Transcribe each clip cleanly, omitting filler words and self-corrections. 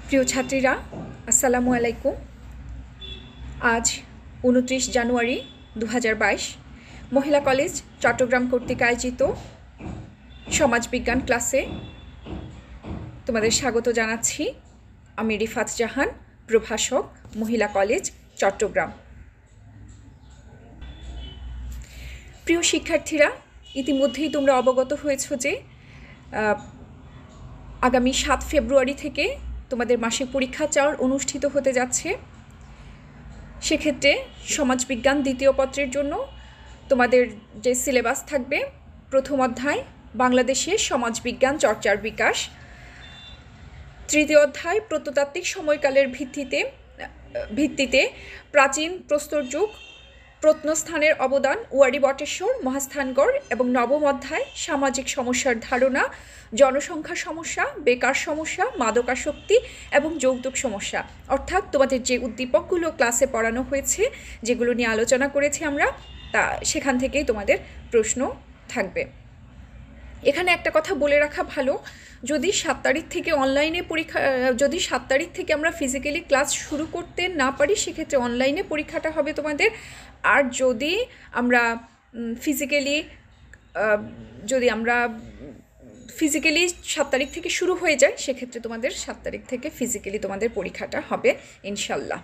প্রিয় ছাত্রীরা, আসসালামু আলাইকুম। আজ 29 জানুয়ারি 2022 মহিলা কলেজ চট্টগ্রাম কর্তৃক আয়োজিত সমাজবিজ্ঞান ক্লাসে তোমাদের স্বাগত জানাচ্ছি। আমি রিফাত জাহান, প্রভাষক, মহিলা কলেজ চট্টগ্রাম। প্রিয় শিক্ষার্থীরা, ইতিমধ্যেই তোমরা অবগত হয়েছ যে আগামী 7 ফেব্রুয়ারি থেকে তোমাদের মাসিক পরীক্ষা অনুষ্ঠিত হতে যাচ্ছে। সেক্ষেত্রে সমাজবিজ্ঞান দ্বিতীয় পত্রের জন্য তোমাদের যে সিলেবাস থাকবে, প্রথম অধ্যায় বাংলাদেশে সমাজবিজ্ঞান চর্চার বিকাশ, তৃতীয় অধ্যায় প্রত্নতাত্ত্বিক সময়কালের ভিত্তিতে প্রাচীন প্রস্তর যুগ, প্রত্নস্থানের অবদান, ওয়ারী বটেশ্বর, মহাস্থানগড়, এবং নবম অধ্যায় সামাজিক সমস্যার ধারণা, জনসংখ্যা সমস্যা, বেকার সমস্যা, মাদকাসক্তি এবং যৌতুক সমস্যা। অর্থাৎ তোমাদের যে উদ্দীপকগুলো ক্লাসে পড়ানো হয়েছে, যেগুলো নিয়ে আলোচনা করেছি আমরা, তা সেখান থেকেই তোমাদের প্রশ্ন থাকবে। এখানে একটা কথা বলে রাখা ভালো, যদি 7 তারিখ থেকে অনলাইনে পরীক্ষা, যদি 7 তারিখ থেকে আমরা ফিজিক্যালি ক্লাস শুরু করতে না পারি, সেক্ষেত্রে অনলাইনে পরীক্ষাটা হবে তোমাদের। আর যদি আমরা ফিজিক্যালি 7 তারিখ থেকে শুরু হয়ে যায়, সেক্ষেত্রে তোমাদের 7 তারিখ থেকে ফিজিক্যালি তোমাদের পরীক্ষাটা হবে ইনশাল্লাহ।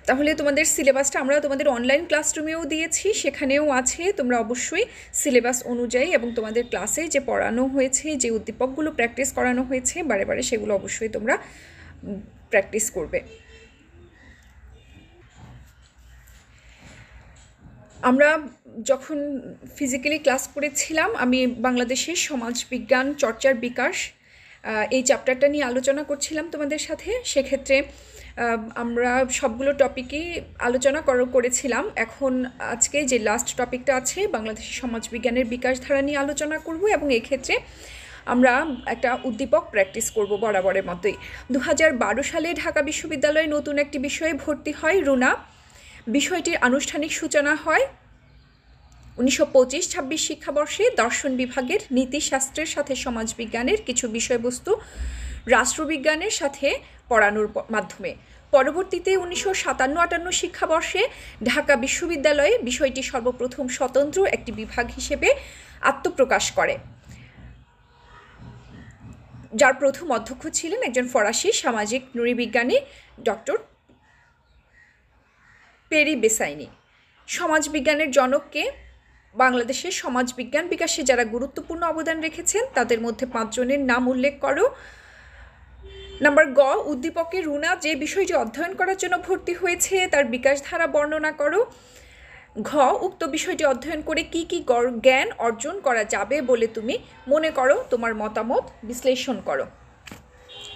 তাহলে তোমাদের সিলেবাসটা আমরা তোমাদের অনলাইন ক্লাসরুমেও দিয়েছি, সেখানেও আছে। তোমরা অবশ্যই সিলেবাস অনুযায়ী এবং তোমাদের ক্লাসে যে পড়ানো হয়েছে, যে উদ্দীপকগুলো প্র্যাকটিস করানো হয়েছে বারে বারে, সেগুলো অবশ্যই তোমরা প্র্যাকটিস করবে। আমরা যখন ফিজিক্যালি ক্লাস করেছিলাম, আমি বাংলাদেশের সমাজবিজ্ঞান চর্চার বিকাশ এই চ্যাপ্টারটা নিয়ে আলোচনা করছিলাম তোমাদের সাথে। সেক্ষেত্রে আমরা সবগুলো টপিকই আলোচনা করেছিলাম। এখন আজকে যে লাস্ট টপিকটা আছে, বাংলাদেশের সমাজবিজ্ঞানের বিকাশ ধারা নিয়ে আলোচনা করব, এবং এক্ষেত্রে আমরা একটা উদ্দীপক প্র্যাকটিস করব বরাবরের মতোই। 2012 সালে ঢাকা বিশ্ববিদ্যালয়ে নতুন একটি বিষয়ে ভর্তি হয় রুনা। বিষয়টির আনুষ্ঠানিক সূচনা হয় 1925-26 শিক্ষাবর্ষে। দর্শন বিভাগের নীতিশাস্ত্রের সাথে সমাজবিজ্ঞানের কিছু বিষয়বস্তু রাষ্ট্রবিজ্ঞানের সাথে পড়ানোর মাধ্যমে। পরবর্তীতে 1957-58 শিক্ষাবর্ষে ঢাকা বিশ্ববিদ্যালয়ে বিষয়টি সর্বপ্রথম স্বতন্ত্র একটি বিভাগ হিসেবে আত্মপ্রকাশ করে, যার প্রথম অধ্যক্ষ ছিলেন একজন ফরাসি সামাজিক নৃবিজ্ঞানী ডক্টর পেরি বেসাইনি। সমাজবিজ্ঞানের জনককে? বাংলাদেশের সমাজবিজ্ঞান বিকাশে যারা গুরুত্বপূর্ণ অবদান রেখেছেন তাদের মধ্যে 5 জনের নাম উল্লেখ করো। নাম্বার গ, উদ্দীপকে রুনা যে বিষয়টি অধ্যয়ন করার জন্য ভর্তি হয়েছে তার বিকাশ ধারা বর্ণনা করো। ঘ, উক্ত বিষয়টি অধ্যয়ন করে কি কি জ্ঞান অর্জন করা যাবে বলে তুমি মনে করো, তোমার মতামত বিশ্লেষণ করো।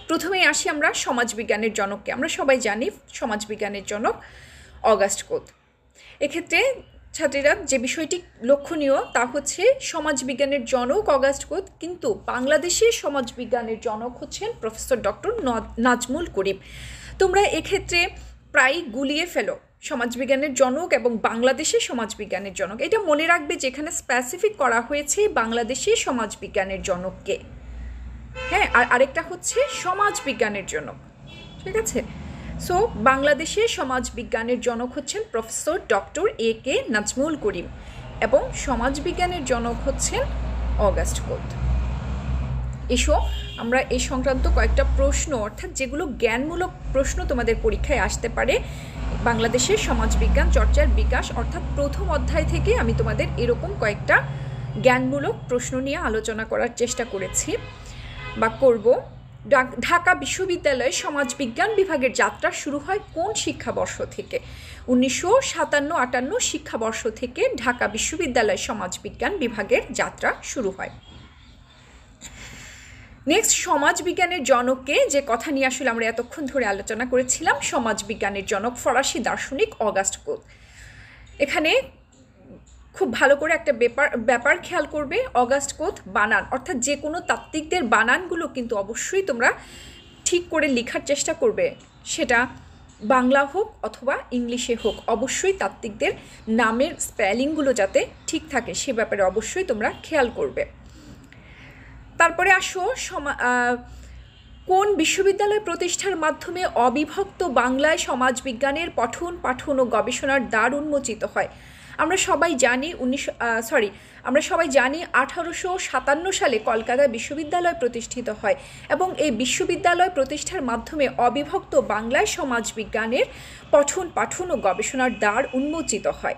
প্রথমেই আসি আমরা সমাজবিজ্ঞানের জনককে। আমরা সবাই জানি সমাজবিজ্ঞানের জনক অগাস্ট কোত। এক্ষেত্রে ছাত্রীরা যে বিষয়টি লক্ষণীয় তা হচ্ছে সমাজবিজ্ঞানের জনক অগাস্ট কোত, কিন্তু বাংলাদেশের সমাজবিজ্ঞানের জনক হচ্ছেন প্রফেসর ডক্টর নাজমুল করিম। তোমরা এক্ষেত্রে প্রায় গুলিয়ে ফেলো সমাজবিজ্ঞানের জনক এবং বাংলাদেশের সমাজবিজ্ঞানের জনক। এটা মনে রাখবে, যেখানে স্পেসিফিক করা হয়েছে বাংলাদেশের সমাজবিজ্ঞানের জনককে। হ্যাঁ, আর আরেকটা হচ্ছে সমাজবিজ্ঞানের জনক। ঠিক আছে? সো বাংলাদেশের সমাজবিজ্ঞানের জনক হচ্ছেন professor doctor AK Nazmul Karim, এবং সমাজবিজ্ঞানের জনক হচ্ছেন অগাস্ট কোত। এসো আমরা এই সংক্রান্ত কয়েকটা প্রশ্ন, অর্থাৎ যেগুলো জ্ঞানমূলক প্রশ্ন তোমাদের পরীক্ষায় আসতে পারে বাংলাদেশের সমাজবিজ্ঞান চর্চার বিকাশ, অর্থাৎ প্রথম অধ্যায় থেকে আমি তোমাদের এরকম কয়েকটা জ্ঞানমূলক প্রশ্ন নিয়ে আলোচনা করার চেষ্টা করেছি বা করব। ঢাকা বিশ্ববিদ্যালয়ে সমাজবিজ্ঞান বিভাগের যাত্রা শুরু হয় কোন শিক্ষাবর্ষ থেকে? 1957-58 শিক্ষাবর্ষ থেকে ঢাকা বিশ্ববিদ্যালয়ে সমাজবিজ্ঞান বিভাগের যাত্রা শুরু হয়। নেক্সট, সমাজবিজ্ঞানের জনককে, যে কথা নিয়ে আসলে আমরা এতক্ষণ ধরে আলোচনা করেছিলাম, সমাজবিজ্ঞানের জনক ফরাসি দার্শনিক অগাস্ট কোত। এখানে খুব ভালো করে একটা ব্যাপার খেয়াল করবে, অগাস্ট কোত বানান, অর্থাৎ যে কোনো তাত্ত্বিকদের বানানগুলো কিন্তু অবশ্যই তোমরা ঠিক করে লেখার চেষ্টা করবে, সেটা বাংলা হোক অথবা ইংলিশে হোক। অবশ্যই তাত্ত্বিকদের নামের স্পেলিংগুলো যাতে ঠিক থাকে সে ব্যাপারে অবশ্যই তোমরা খেয়াল করবে। তারপরে আসো কোন বিশ্ববিদ্যালয় প্রতিষ্ঠার মাধ্যমে অবিভক্ত বাংলায় সমাজবিজ্ঞানের পঠন পাঠন ও গবেষণার দ্বার উন্মোচিত হয়? আমরা সবাই জানি 1857 সালে কলকাতা বিশ্ববিদ্যালয় প্রতিষ্ঠিত হয় এবং এই বিশ্ববিদ্যালয় প্রতিষ্ঠার মাধ্যমে অবিভক্ত বাংলায় সমাজবিজ্ঞানের পঠন পাঠন ও গবেষণার দ্বার উন্মোচিত হয়।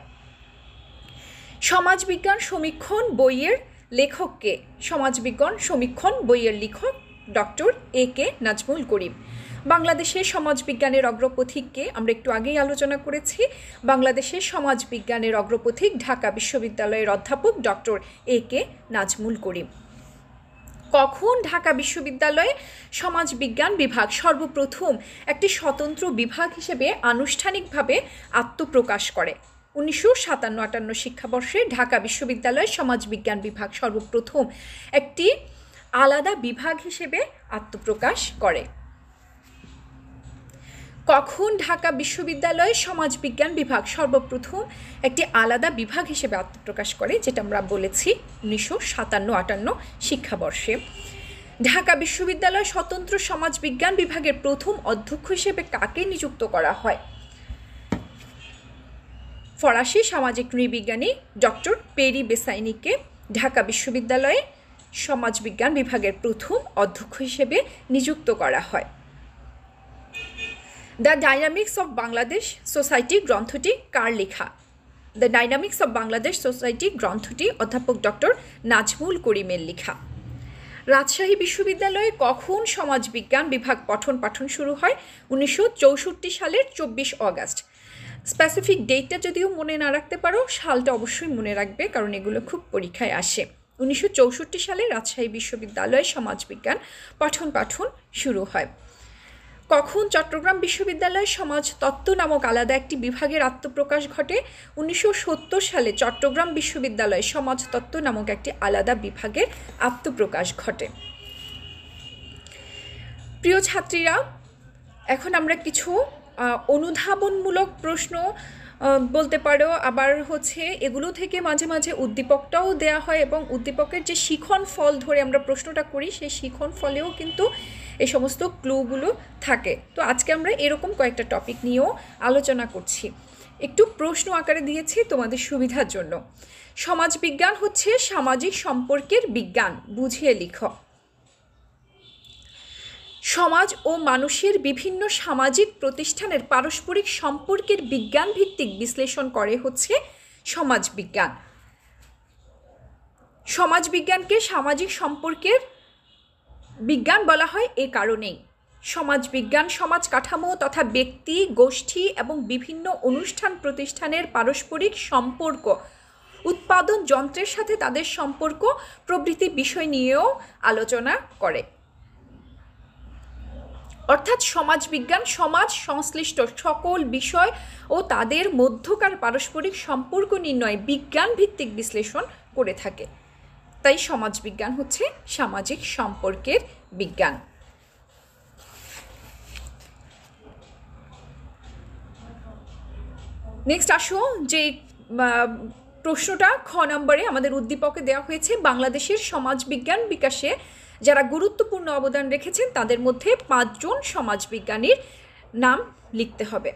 সমাজবিজ্ঞান সমীক্ষণ বইয়ের লেখককে? সমাজবিজ্ঞান সমীক্ষণ বইয়ের লেখক ডক্টর A.K. নাজমুল করিম। বাংলাদেশের সমাজবিজ্ঞানের অগ্রপথিককে? আমরা একটু আগেই আলোচনা করেছি। বাংলাদেশের সমাজবিজ্ঞানের অগ্রপথিক ঢাকা বিশ্ববিদ্যালয়ের অধ্যাপক ডক্টর A.K. নাজমুল করিম। কখন ঢাকা বিশ্ববিদ্যালয়ে সমাজবিজ্ঞান বিভাগ সর্বপ্রথম একটি স্বতন্ত্র বিভাগ হিসেবে আনুষ্ঠানিকভাবে আত্মপ্রকাশ করে? 1957-58 শিক্ষাবর্ষে ঢাকা বিশ্ববিদ্যালয় সমাজবিজ্ঞান বিভাগ সর্বপ্রথম একটি আলাদা বিভাগ হিসেবে আত্মপ্রকাশ করে। কখন ঢাকা বিশ্ববিদ্যালয় সমাজবিজ্ঞান বিভাগ সর্বপ্রথম একটি আলাদা বিভাগ হিসেবে আত্মপ্রকাশ করে? যেটা আমরা বলেছি 1957-58 শিক্ষাবর্ষে। ঢাকা বিশ্ববিদ্যালয় স্বতন্ত্র সমাজবিজ্ঞান বিভাগের প্রথম অধ্যক্ষ হিসেবে কাকে নিযুক্ত করা হয়? ফরাসি সামাজিক নৃবিজ্ঞানী ডক্টর পেরি বেসাইনিকে ঢাকা বিশ্ববিদ্যালয়ে সমাজবিজ্ঞান বিভাগের প্রথম অধ্যক্ষ হিসেবে নিযুক্ত করা হয়। The dynamics of Bangladesh society গ্রন্থটি কার লেখা? The dynamics of Bangladesh society গ্রন্থটি অধ্যাপক ডক্টর নাজমুল করিমের লেখা। রাজশাহী বিশ্ববিদ্যালয়ে কখন সমাজবিজ্ঞান বিভাগ পঠন পাঠন শুরু হয়? 1964 সালের 24 অগাস্ট। স্পেসিফিক ডেটটা যদিও মনে না রাখতে পারো, সালটা অবশ্যই মনে রাখবে, কারণ এগুলো খুব পরীক্ষায় আসে। 1964 সালে রাজশাহী বিশ্ববিদ্যালয়ে সমাজবিজ্ঞান পঠন পাঠন শুরু হয়। কখন চট্টগ্রাম বিশ্ববিদ্যালয়ে সমাজতত্ত্ব নামক আলাদা একটি বিভাগের আত্মপ্রকাশ ঘটে? 1970 সালে চট্টগ্রাম বিশ্ববিদ্যালয়ে সমাজতত্ত্ব নামক একটি আলাদা বিভাগের আত্মপ্রকাশ ঘটে। প্রিয় ছাত্রীরা, এখন আমরা কিছু অনুধাবনমূলক প্রশ্ন বলতে পারো, আবার এগুলো থেকে মাঝে মাঝে উদ্দীপকটাও দেয়া হয় এবং উদ্দীপকের যে শিখন ফল ধরে আমরা প্রশ্নটা করি সেই শিখন ফলেও কিন্তু এই সমস্ত ক্লুগুলো থাকে। তো আজকে আমরা এরকম কয়েকটা টপিক নিয়েও আলোচনা করছি। একটু প্রশ্ন আকারে দিয়েছি তোমাদের সুবিধার জন্য। সমাজবিজ্ঞান হচ্ছে সামাজিক সম্পর্কের বিজ্ঞান, বুঝিয়ে লিখো। সমাজ ও মানুষের বিভিন্ন সামাজিক প্রতিষ্ঠানের পারস্পরিক সম্পর্কের বিজ্ঞান ভিত্তিক বিশ্লেষণ করে সমাজবিজ্ঞান। সমাজবিজ্ঞানকে সামাজিক সম্পর্কের বিজ্ঞান বলা হয় এ কারণেই। সমাজবিজ্ঞান সমাজ কাঠামো তথা ব্যক্তি, গোষ্ঠী এবং বিভিন্ন অনুষ্ঠান প্রতিষ্ঠানের পারস্পরিক সম্পর্ক, উৎপাদন যন্ত্রের সাথে তাদের সম্পর্ক প্রভৃতি বিষয় নিয়েও আলোচনা করে। অর্থাৎ সমাজবিজ্ঞান সমাজ সংশ্লিষ্ট সকল বিষয় ও তাদের মধ্যকার পারস্পরিক সম্পর্ক নির্ণয়ে বিজ্ঞান ভিত্তিক বিশ্লেষণ করে থাকে। তাই সমাজবিজ্ঞান হচ্ছে সামাজিক সম্পর্কের বিজ্ঞান। নেক্সট আসো, যে প্রশ্নটা খ নম্বরে আমাদের উদ্দীপকে দেওয়া হয়েছে, বাংলাদেশের সমাজবিজ্ঞান বিকাশে যারা গুরুত্বপূর্ণ অবদান রেখেছেন তাদের মধ্যে 5 জন সমাজবিজ্ঞানীর নাম লিখতে হবে।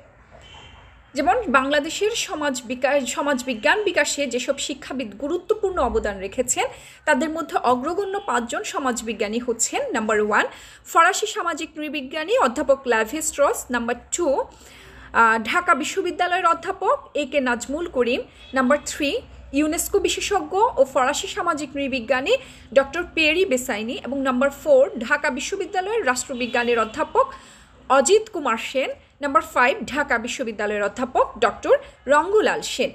যেমন বাংলাদেশের সমাজবিজ্ঞান বিকাশে যেসব শিক্ষাবিদ গুরুত্বপূর্ণ অবদান রেখেছেন তাদের মধ্যে অগ্রগণ্য 5 জন সমাজবিজ্ঞানী হচ্ছেন: নাম্বার 1 ফরাসি সামাজিক নৃবিজ্ঞানী অধ্যাপক লেভি-স্ট্রস, নাম্বার 2 ঢাকা বিশ্ববিদ্যালয়ের অধ্যাপক A.K. Nazmul Karim, number 3 UNESCO বিশেষজ্ঞ ও ফরাসি সামাজিক নৃবিজ্ঞানী ডক্টর পেরি বেসাইনি, এবং নাম্বার 4 ঢাকা বিশ্ববিদ্যালয়ের রাষ্ট্রবিজ্ঞানের অধ্যাপক অজিত কুমার সেন, নাম্বার 5 ঢাকা বিশ্ববিদ্যালয়ের অধ্যাপক ডক্টর রঙ্গলাল সেন।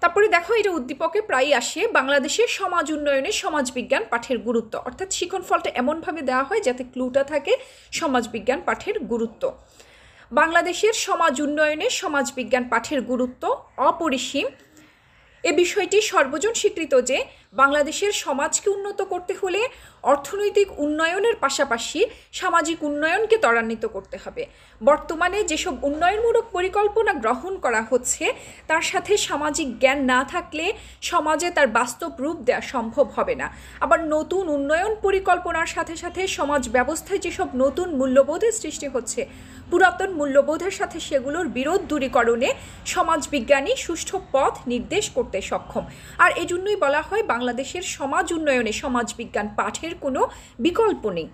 তারপরে দেখো, এটা উদ্দীপকে প্রায়ই আসে, বাংলাদেশের সমাজ উন্নয়নে সমাজবিজ্ঞান পাঠের গুরুত্ব। অর্থাৎ শিখন ফলটা এমনভাবে দেওয়া হয় যাতে ক্লুটা থাকে সমাজবিজ্ঞান পাঠের গুরুত্ব। বাংলাদেশের সমাজ উন্নয়নে সমাজবিজ্ঞান পাঠের গুরুত্ব অপরিসীম। এ বিষয়টি সর্বজন স্বীকৃত যে বাংলাদেশের সমাজকে উন্নত করতে হলে অর্থনৈতিক উন্নয়নের পাশাপাশি সামাজিক উন্নয়নকে ত্বরান্বিত করতে হবে। বর্তমানে যেসব উন্নয়নমূলক পরিকল্পনা গ্রহণ করা হচ্ছে তার সাথে সামাজিক জ্ঞান না থাকলে সমাজে তার বাস্তব রূপ দেওয়া সম্ভব হবে না। আবার নতুন উন্নয়ন পরিকল্পনার সাথে সাথে সমাজ ব্যবস্থায় যেসব নতুন মূল্যবোধের সৃষ্টি হচ্ছে, পুরাতন মূল্যবোধের সাথে সেগুলোর বিরোধ দূরীকরণে সমাজবিজ্ঞানী সুষ্ঠু পথ নির্দেশ করতে সক্ষম। আর এজন্যই বলা হয় বাংলাদেশের সমাজ উন্নয়নে সমাজবিজ্ঞান পাঠের কোনো বিকল্প নেই।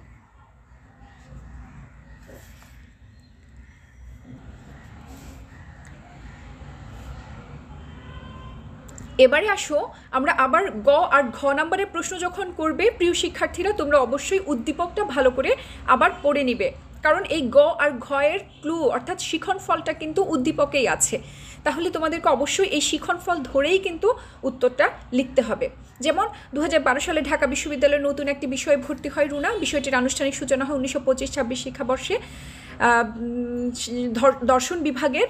এবারে আসো আমরা আবার গ আর ঘ নাম্বারের প্রশ্ন যখন করবে, প্রিয় শিক্ষার্থীরা তোমরা অবশ্যই উদ্দীপকটা ভালো করে আবার পড়ে নিবে, কারণ এই গ আর ঘ এর ক্লু অর্থাৎ শিখন ফলটা কিন্তু উদ্দীপকেই আছে। তাহলে তোমাদেরকে অবশ্যই এই শিখন ফল ধরেই কিন্তু উত্তরটা লিখতে হবে। যেমন 2012 সালে ঢাকা বিশ্ববিদ্যালয়ের নতুন একটি বিষয়ে ভর্তি হয় রুনা। বিষয়টির আনুষ্ঠানিক সূচনা হয় 1925-26 শিক্ষাবর্ষে। দর্শন বিভাগের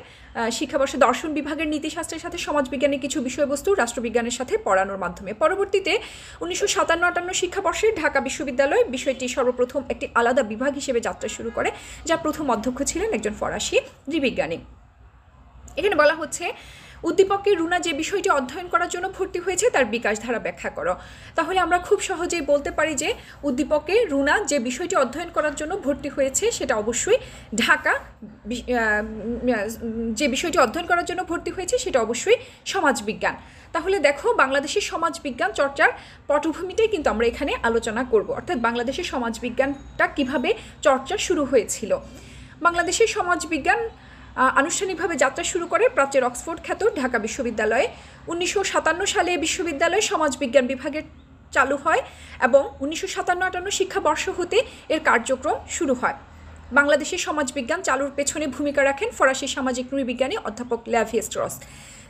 শিক্ষাবর্ষে দর্শন বিভাগের নীতিশাস্ত্রের সাথে সমাজবিজ্ঞানের কিছু বিষয়বস্তু রাষ্ট্রবিজ্ঞানের সাথে পড়ানোর মাধ্যমে। পরবর্তীতে 1957-58 শিক্ষাবর্ষে ঢাকা বিশ্ববিদ্যালয় বিষয়টি সর্বপ্রথম একটি আলাদা বিভাগ হিসেবে যাত্রা শুরু করে, যার প্রথম অধ্যক্ষ ছিলেন একজন ফরাসি নৃবিজ্ঞানী। এখানে বলা হচ্ছে উদ্দীপকে রুনা যে বিষয়টি অধ্যয়ন করার জন্য ভর্তি হয়েছে তার বিকাশ ধারা ব্যাখ্যা করো। তাহলে আমরা খুব সহজেই বলতে পারি যে উদ্দীপকে রুনা যে বিষয়টি অধ্যয়ন করার জন্য ভর্তি হয়েছে সেটা অবশ্যই ঢাকা, যে বিষয়টি অধ্যয়ন করার জন্য ভর্তি হয়েছে সেটা অবশ্যই সমাজবিজ্ঞান। তাহলে দেখো বাংলাদেশের সমাজবিজ্ঞান চর্চার পটভূমিটাই কিন্তু আমরা এখানে আলোচনা করব, অর্থাৎ বাংলাদেশের সমাজবিজ্ঞানটা কিভাবে চর্চা শুরু হয়েছিল। বাংলাদেশের সমাজবিজ্ঞান আনুষ্ঠানিকভাবে যাত্রা শুরু করে প্রাচ্যের অক্সফোর্ড খ্যাত ঢাকা বিশ্ববিদ্যালয়ে। 1957 সালে বিশ্ববিদ্যালয়ে সমাজবিজ্ঞান বিভাগের চালু হয় এবং 1957-58 শিক্ষাবর্ষ হতে এর কার্যক্রম শুরু হয়। বাংলাদেশের সমাজবিজ্ঞান চালুর পেছনে ভূমিকা রাখেন ফরাসি সামাজিক নৃবিজ্ঞানী অধ্যাপক লেভি-স্ট্রস।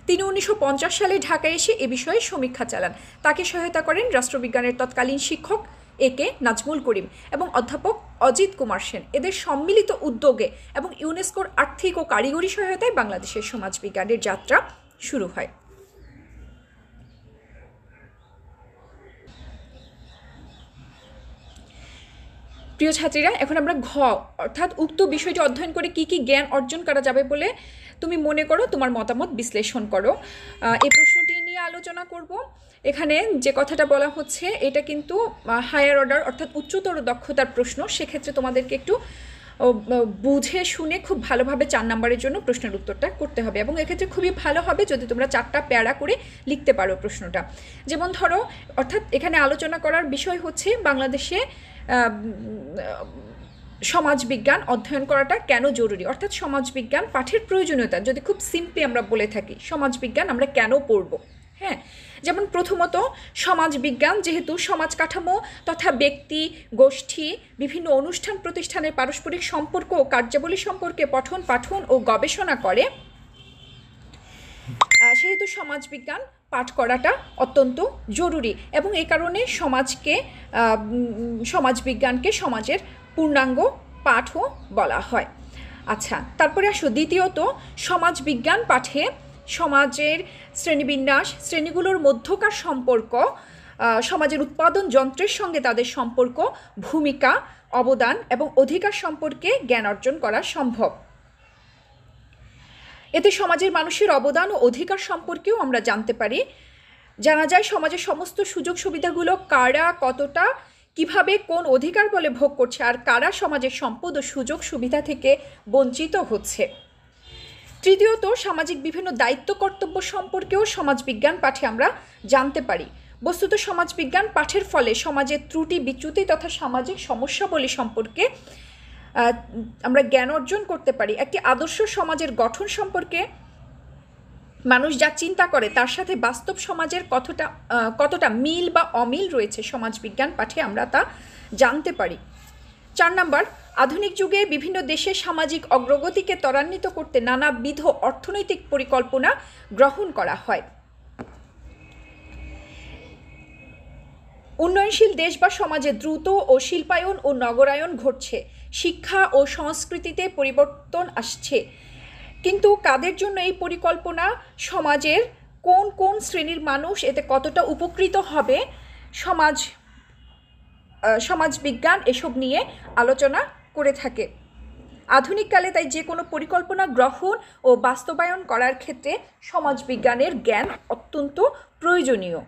তিনি 1950 সালে ঢাকায় এসে এ বিষয়ে সমীক্ষা চালান। তাকে সহায়তা করেন রাষ্ট্রবিজ্ঞানের তৎকালীন শিক্ষক একে নাজমুল করিম এবং অধ্যাপক অজিত কুমার সেন। এদের সম্মিলিত উদ্যোগে এবং ইউনেস্কোর আর্থিক ও কারিগরি সহায়তায় বাংলাদেশের সমাজবিজ্ঞানের যাত্রা শুরু হয়। প্রিয় ছাত্রীরা, এখন আমরা ঘ অর্থাৎ উক্ত বিষয়টি অধ্যয়ন করে কি কি জ্ঞান অর্জন করা যাবে বলে তুমি মনে করো, তোমার মতামত বিশ্লেষণ করো। এই প্রশ্নটি নিয়ে আলোচনা করব। এখানে যে কথাটা বলা হচ্ছে এটা কিন্তু হায়ার অর্ডার অর্থাৎ উচ্চতর দক্ষতার প্রশ্ন, সেক্ষেত্রে তোমাদেরকে একটু বুঝে শুনে খুব ভালোভাবে 4 নম্বরের জন্য প্রশ্নের উত্তরটা করতে হবে এবং এক্ষেত্রে খুবই ভালো হবে যদি তোমরা 4টা প্যারা করে লিখতে পারো প্রশ্নটা। যেমন ধরো, অর্থাৎ এখানে আলোচনা করার বিষয় হচ্ছে বাংলাদেশে সমাজবিজ্ঞান অধ্যয়ন করাটা কেন জরুরি, অর্থাৎ সমাজবিজ্ঞান পাঠের প্রয়োজনীয়তা যদি খুব সিম্পলি আমরা বলে থাকি, সমাজবিজ্ঞান আমরা কেন পড়ব। হ্যাঁ, যেমন প্রথমত সমাজবিজ্ঞান যেহেতু সমাজ কাঠামো তথা ব্যক্তি, গোষ্ঠী, বিভিন্ন অনুষ্ঠান প্রতিষ্ঠানের পারস্পরিক সম্পর্ক ও কার্যাবলী সম্পর্কে পঠন পাঠন ও গবেষণা করে, সেহেতু সমাজবিজ্ঞান পাঠ করাটা অত্যন্ত জরুরি এবং এই কারণে সমাজবিজ্ঞানকে সমাজের পূর্ণাঙ্গ পাঠও বলা হয়। আচ্ছা, তারপরে আসো দ্বিতীয়ত, সমাজবিজ্ঞান পাঠে সমাজের শ্রেণীবিন্যাস, শ্রেণীগুলোর মধ্যকার সম্পর্ক, সমাজের উৎপাদন যন্ত্রের সঙ্গে তাদের সম্পর্ক, ভূমিকা, অবদান এবং অধিকার সম্পর্কে জ্ঞান অর্জন করা সম্ভব। এতে সমাজের মানুষের অবদান ও অধিকার সম্পর্কেও আমরা জানতে পারি। জানা যায় সমাজের সমস্ত সুযোগ সুবিধাগুলো কারা কতটা কিভাবে কোন অধিকার বলে ভোগ করছে আর কারা সমাজের সম্পদ ও সুযোগ সুবিধা থেকে বঞ্চিত হচ্ছে। তৃতীয়ত, সামাজিক বিভিন্ন দায়িত্ব কর্তব্য সম্পর্কেও সমাজবিজ্ঞান পাঠে আমরা জানতে পারি। বস্তুত সমাজবিজ্ঞান পাঠের ফলে সমাজের ত্রুটি বিচ্যুতি তথা সামাজিক সমস্যাবলী সম্পর্কে আমরা জ্ঞান অর্জন করতে পারি। একটি আদর্শ সমাজের গঠন সম্পর্কে মানুষ যা চিন্তা করে তার সাথে বাস্তব সমাজের কতটা মিল বা অমিল রয়েছে সমাজবিজ্ঞান পাঠে আমরা তা জানতে পারি। 4 নম্বর, আধুনিক যুগে বিভিন্ন দেশের সামাজিক অগ্রগতিকে ত্বরান্বিত করতে নানাবিধ অর্থনৈতিক পরিকল্পনা গ্রহণ করা হয়। উন্নয়নশীল দেশ বা সমাজে দ্রুত ও শিল্পায়ন ও নগরায়ন ঘটছে, শিক্ষা ও সংস্কৃতিতে পরিবর্তন আসছে, কিন্তু কাদের জন্য এই পরিকল্পনা, সমাজের কোন কোন শ্রেণীর মানুষ এতে কতটা উপকৃত হবে, সমাজবিজ্ঞান এসব নিয়ে আলোচনা করে থাকে। আধুনিককালে তাই যে কোনো পরিকল্পনা গ্রহণ ও বাস্তবায়ন করার ক্ষেত্রে সমাজবিজ্ঞানের জ্ঞান অত্যন্ত প্রয়োজনীয়।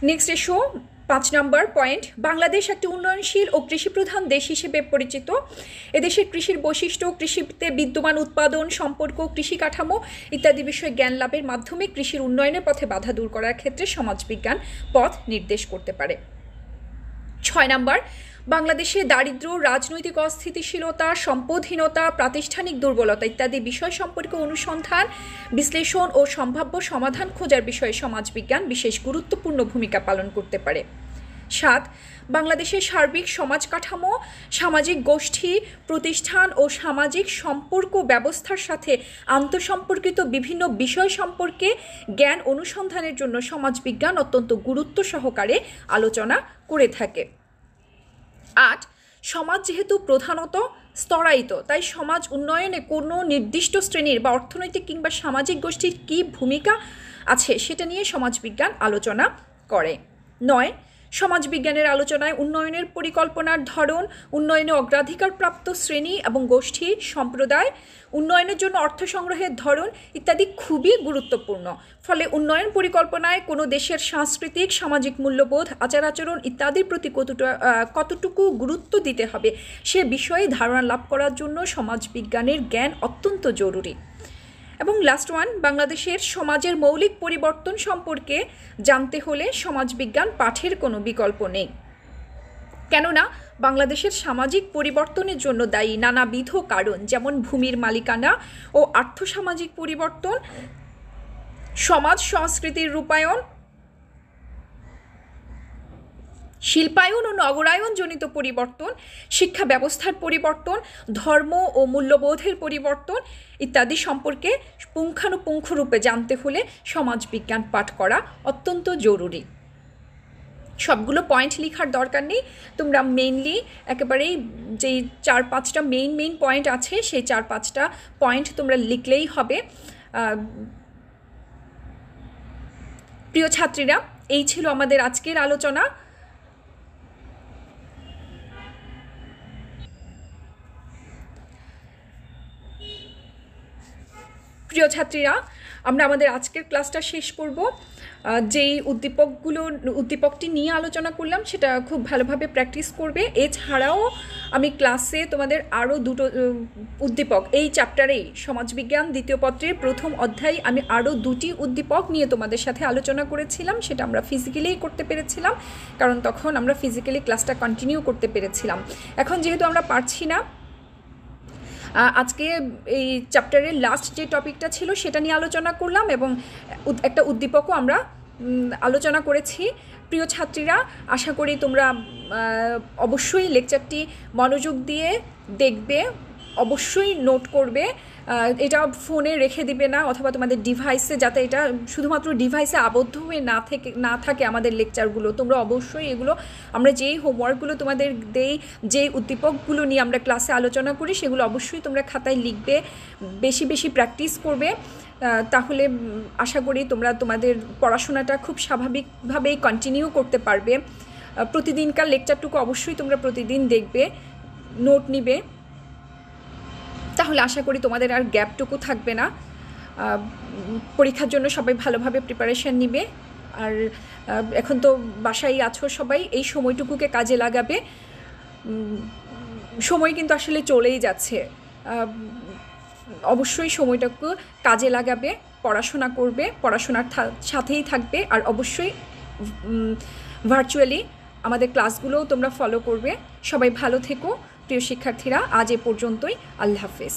নেক্সট এসো 5 নম্বর পয়েন্ট, বাংলাদেশ একটি উন্নয়নশীল ও কৃষিপ্রধান দেশ হিসেবে পরিচিত। এদেশের কৃষির বৈশিষ্ট্য, কৃষিতে বিদ্যমান উৎপাদন, সম্পর্ক, কৃষি কাঠামো ইত্যাদি বিষয়ে জ্ঞান লাভের মাধ্যমে কৃষির উন্নয়নের পথে বাধা দূর করার ক্ষেত্রে সমাজবিজ্ঞান পথ নির্দেশ করতে পারে। 6 নম্বর, বাংলাদেশে দারিদ্র্য, রাজনৈতিক অস্থিতিশীলতা, সম্পদহীনতা, প্রাতিষ্ঠানিক দুর্বলতা ইত্যাদি বিষয় সম্পর্কে অনুসন্ধান, বিশ্লেষণ ও সম্ভাব্য সমাধান খোঁজার বিষয়ে সমাজবিজ্ঞান বিশেষ গুরুত্বপূর্ণ ভূমিকা পালন করতে পারে। 7, বাংলাদেশের সার্বিক সমাজ কাঠামো, সামাজিক গোষ্ঠী, প্রতিষ্ঠান ও সামাজিক সম্পর্ক ব্যবস্থার সাথে আন্তঃসম্পর্কিত বিভিন্ন বিষয় সম্পর্কে জ্ঞান অনুসন্ধানের জন্য সমাজবিজ্ঞান অত্যন্ত গুরুত্ব সহকারে আলোচনা করে থাকে। 8, সমাজ যেহেতু প্রধানত স্তরায়িত, তাই সমাজ উন্নয়নে কোনো নির্দিষ্ট শ্রেণীর বা অর্থনৈতিক কিংবা সামাজিক গোষ্ঠীর কী ভূমিকা আছে সেটা নিয়ে সমাজবিজ্ঞান আলোচনা করে। 9, সমাজবিজ্ঞানের আলোচনায় উন্নয়নের পরিকল্পনার ধরন, উন্নয়নে অগ্রাধিকারপ্রাপ্ত শ্রেণী এবং গোষ্ঠী, সম্প্রদায়, উন্নয়নের জন্য অর্থ সংগ্রহের ধরন ইত্যাদি খুবই গুরুত্বপূর্ণ। ফলে উন্নয়ন পরিকল্পনায় কোনো দেশের সাংস্কৃতিক, সামাজিক মূল্যবোধ, আচার আচরণ ইত্যাদির প্রতি কতটুকু গুরুত্ব দিতে হবে সে বিষয়ে ধারণা লাভ করার জন্য সমাজবিজ্ঞানের জ্ঞান অত্যন্ত জরুরি। এবং লাস্ট ওয়ান, বাংলাদেশের সমাজের মৌলিক পরিবর্তন সম্পর্কে জানতে হলে সমাজবিজ্ঞান পাঠের কোনো বিকল্প নেই। কেননা বাংলাদেশের সামাজিক পরিবর্তনের জন্য দায়ী নানাবিধ কারণ, যেমন ভূমির মালিকানা ও আর্থসামাজিক পরিবর্তন, সমাজ সংস্কৃতির রূপায়ণ, শিল্পায়ন ও নগরায়নজনিত পরিবর্তন, শিক্ষা ব্যবস্থার পরিবর্তন, ধর্ম ও মূল্যবোধের পরিবর্তন ইত্যাদি সম্পর্কে পুঙ্খানুপুঙ্খরূপে জানতে হলে সমাজবিজ্ঞান পাঠ করা অত্যন্ত জরুরি। সবগুলো পয়েন্ট লেখার দরকার নেই, তোমরা মেইনলি একেবারেই যেই 4-5টা মেইন পয়েন্ট আছে সেই 4-5টা পয়েন্ট তোমরা লিখলেই হবে। প্রিয় ছাত্রীরা, এই ছিল আমাদের আজকের আলোচনা। প্রিয় ছাত্রীরা, আমরা আমাদের আজকের ক্লাসটা শেষ করব। যেই উদ্দীপকটি নিয়ে আলোচনা করলাম সেটা খুব ভালোভাবে প্র্যাকটিস করবে। এছাড়াও আমি ক্লাসে তোমাদের আরও 2টো উদ্দীপক, এই চ্যাপ্টারেই সমাজবিজ্ঞান 2য় পত্রের 1ম অধ্যায় আমি আরও 2টি উদ্দীপক নিয়ে তোমাদের সাথে আলোচনা করেছিলাম। সেটা আমরা ফিজিক্যালিই করতে পেরেছিলাম, কারণ তখন আমরা ফিজিক্যালি ক্লাসটা কন্টিনিউ করতে পেরেছিলাম। এখন যেহেতু আমরা পারছি না, আজকে এই চ্যাপ্টারের লাস্ট যে টপিকটা ছিল সেটা নিয়ে আলোচনা করলাম এবং একটা উদ্দীপকও আমরা আলোচনা করেছি। প্রিয় ছাত্রীরা, আশা করি তোমরা অবশ্যই লেকচারটি মনোযোগ দিয়ে দেখবে, অবশ্যই নোট করবে। এটা ফোনে রেখে দিবে না অথবা তোমাদের ডিভাইসে, যাতে এটা শুধুমাত্র ডিভাইসে আবদ্ধ হয়ে না থাকে আমাদের লেকচারগুলো। তোমরা অবশ্যই এগুলো, আমরা যেই হোমওয়ার্কগুলো তোমাদের দেই, যেই উদ্দীপকগুলো নিয়ে আমরা ক্লাসে আলোচনা করি, সেগুলো অবশ্যই তোমরা খাতায় লিখবে, বেশি বেশি প্র্যাকটিস করবে। তাহলে আশা করি তোমরা তোমাদের পড়াশোনাটা খুব স্বাভাবিকভাবেই কন্টিনিউ করতে পারবে। প্রতিদিনকার লেকচারটুকু অবশ্যই তোমরা প্রতিদিন দেখবে, নোট নিবে, তাহলে আশা করি তোমাদের আর গ্যাপটুকু থাকবে না। পরীক্ষার জন্য সবাই ভালোভাবে প্রিপারেশান নিবে। আর এখন তো বাসায় আছো সবাই, এই সময়টুকুকে কাজে লাগাবে। সময় কিন্তু আসলে চলেই যাচ্ছে, অবশ্যই সময়টাকে কাজে লাগাবে, পড়াশোনা করবে, পড়াশোনার সাথেই থাকবে, আর অবশ্যই ভার্চুয়ালি আমাদের ক্লাসগুলোও তোমরা ফলো করবে। সবাই ভালো থেকো প্রিয় শিক্ষার্থীরা, আজ এ পর্যন্তই। আল্লাহ হাফেজ।